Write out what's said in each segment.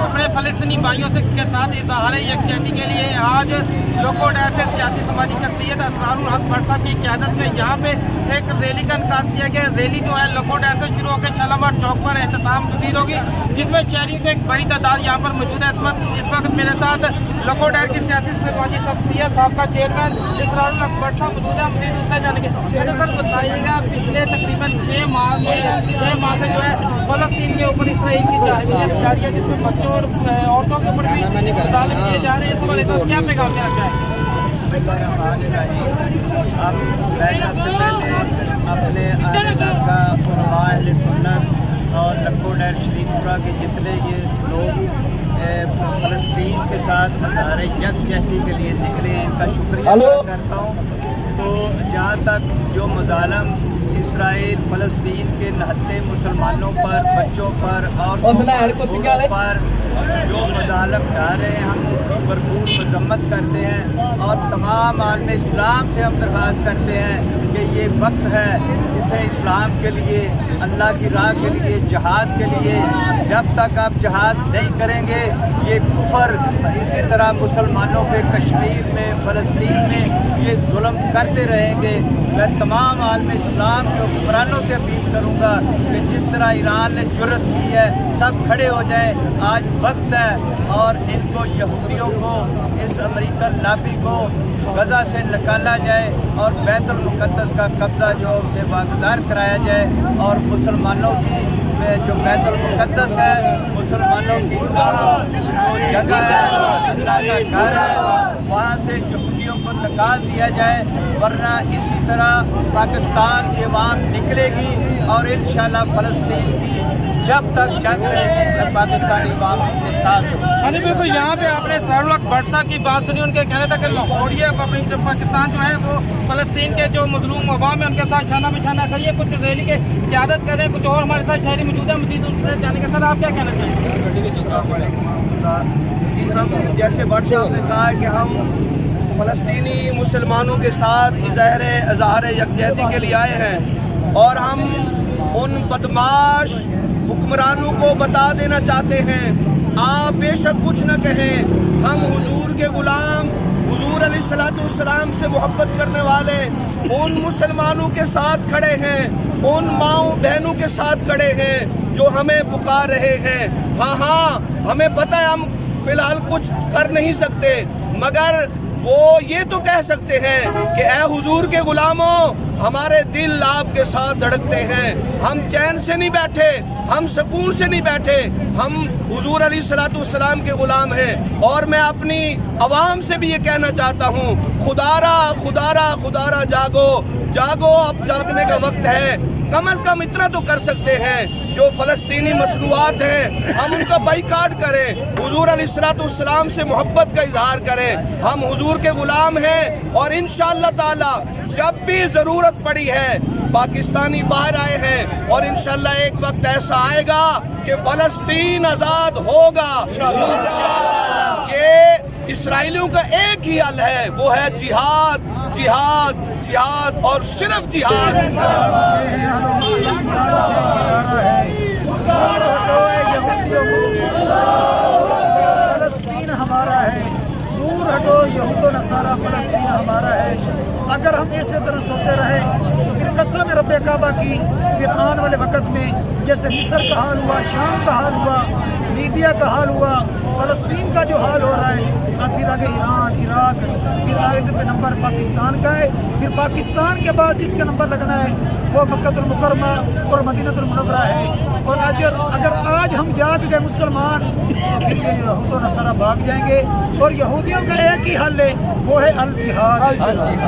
अपने फ़लस्तीनी भाइयों से के साथ इज़हार यकजहती के लिए आज लोकोडैर से सियासी समाजी शख्सियत असरारुल हक भट्ट साहब की क़यादत में यहाँ पे एक रैली का इंतज़ाम किया गया। रैली जो है लोकोडैर से शुरू होकर शालामार चौक पर एहतमाम पसीर होगी, जिसमें शहरियों की एक बड़ी तादाद यहाँ पर मौजूद है। इस वक्त मेरे साथ लोकोडैर की सियासी समाजी शख्सियत साहब का चेयरमैन असरारुल हक भट्ट साहब मौजूद है। मज़ीद उससे जानेंगे। सर बताइएगा, पिछले तकरीबन 6 माह से जो है फ़लस्तीन के ऊपर इसराइल की जारी है, जिसमें बच्चों और औरतों के ऊपर भी ज़ुल्म किए जा रहे हैं। इस वाले तो क्या पैगाम देना चाहेंगे? अब मैं सबसे पहले अपने का अहले सुन्नत और लोकोडैर शरीफपुरा के जितने ये लोग फ़लस्तीन के साथ हमारे यकजहती के लिए निकले हैं, इनका शुक्रिया अदा करता हूँ। तो जहाँ तक जो मज़ालम इसराइल फ़लस्तीन के नहत्ते मुसलमानों पर, बच्चों पर और पर जो मज़ालम ढा रहे हैं, हम उसकी भरपूर मजम्मत करते हैं और तमाम आलम इस्लाम से हम दरख्वास्त करते हैं कि ये वक्त है जिसे इस्लाम के लिए, अल्लाह की राह के लिए, जहाद के लिए, जब तक आप जहाद नहीं करेंगे ये कुफर इसी तरह मुसलमानों पे कश्मीर में, फ़लस्तीन में ये जुल्म करते रहेंगे। मैं तमाम आलम इस्लाम के हुक्मरानों से अपील करूँगा कि जिस तरह ईरान ने जुर्रत की है, सब खड़े हो जाएं। आज वक्त है और इनको यहूदियों को, इस अमेरिकन लाबी को गज़ा से निकाला जाए और बैतुल मुक़द्दस का कब्ज़ा जो उसे वागुज़ार कराया जाए और मुसलमानों की जो बैतुल मुक़द्दस है, मुसलमानों की जो जगह है, अल्लाह का घर है, वहाँ से यहूदियों को निकाल दिया जाए, वरना इसी तरह पाकिस्तान की अवाम निकलेगी और इंशाअल्लाह फ़लस्तीन की जब तक जंग रहेगी पाकिस्तानी अवाम के साथ। हाँ जी बिल्कुल, यहाँ पे आपने असरारुल हक भट्ट साहब की बात सुनी। उनके कहना था कि लाहौरिया पाकिस्तान जो है वो फ़लस्तीन के जो मजलूम अवाम है उनके साथ शाना बिशाना करिए, कुछ रैली के क़यादत करें। कुछ और हमारे साथ शहरी मौजूद है, मजीद उससे जाने के साथ आप क्या कहना चाहेंगे? हम जैसे भट्ट साहब ने कहा कि हम फ़लस्तीनी मुसलमानों के साथ इज़हार यकजहती के लिए आए हैं और हम उन बदमाश हुक्मरानों को बता देना चाहते हैं, आप बेशक कुछ न कहें, हम हुजूर के गुलाम, हुजूर अलैहिस्सलाम से मोहब्बत करने वाले उन मुसलमानों के साथ खड़े हैं, उन माओ बहनों के साथ खड़े हैं जो हमें पुकार रहे हैं। हाँ, हमें पता है हम फिलहाल कुछ कर नहीं सकते, मगर वो ये तो कह सकते हैं कि ऐ हुजूर के गुलामों, हमारे दिल आपके साथ धड़कते हैं, हम चैन से नहीं बैठे, हम सुकून से नहीं बैठे, हम हुजूर अलैहिस्सलाम के गुलाम हैं। और मैं अपनी आवाम से भी ये कहना चाहता हूँ, खुदारा जागो, अब जागने का वक्त है। कम अज़ कम इतना तो कर सकते हैं, जो फ़लस्तीनी मसनूआत हैं हम उनका बाइकाट करें, हुजूर अलैहिस्सलाम से मोहब्बत का इजहार करें। हम हुजूर के गुलाम हैं और इंशाअल्लाह ताला जब भी ज़रूरत पड़ी है, पाकिस्तानी बाहर आए हैं और इंशाअल्लाह एक वक्त ऐसा आएगा कि फ़लस्तीन आज़ाद होगा। ये इसराइलियों का एक ही हल है, वो है जिहाद, जिहाद, जिहाद और सिर्फ जिहाद। फ़लस्तीन हमारा है, दूर हटो यहूद नसारा, फ़लस्तीन हमारा है। अगर हम इसी तरह सोते रहे तो फिर कसम रब्बे काबा की, फिर आने वाले वक़्त में जैसे मिस्र का हाल हुआ, शाम का हाल हुआ, लीबिया का हाल हुआ, फ़लस्तीन का जो हाल हो रहा है, अब फिर आगे ईरान, इराक, फिर आगे पे नंबर पाकिस्तान का है, फिर पाकिस्तान के बाद जिसका नंबर लगना है वो मक्कतुल मुकर्रमा और मदीनतुल मुनव्वरा है। और अगर आज हम जाग गए मुसलमान तो फिर ये यहूद और नसारा भाग जाएंगे। और यहूदियों का एक ही हल है, वो है अल जिहाद।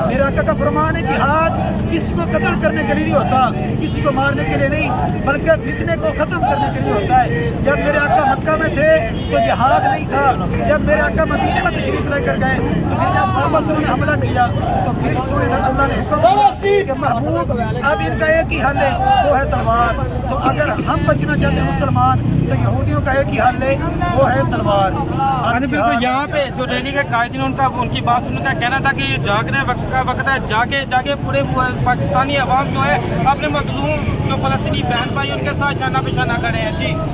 मेरे आका का फरमान है, जिहाद किसी को कत्ल करने के लिए नहीं होता, किसी को मारने के लिए नहीं, बल्कि फितने को ख़त्म करने के लिए होता है। जब मेरे आका मक्का में थे तो जिहाद नहीं था, जब मेरे आका मदीने में तशरीफ लेकर गए तो फिर जब वापस उन्होंने हमला किया तो फिर सुने अल्लाह ने हुक्म दिया कि महबूब अब इनका एक ही हल है, वो है तलवार। तो अगर हम बचना चाहते हैं मुसलमान तो यहूदियों का एक ही हल है, वो है तलवार। बिल्कुल, यहाँ पे जो रैली के कायदीन उनकी बात सुनने का कहना था कि जागने वक्त का वक्त है, जाके पूरे पाकिस्तानी अवाम जो है अपने मजलूम जो फ़लस्तीनी बहन भाई उनके साथ शाना बिशाना करें। जी।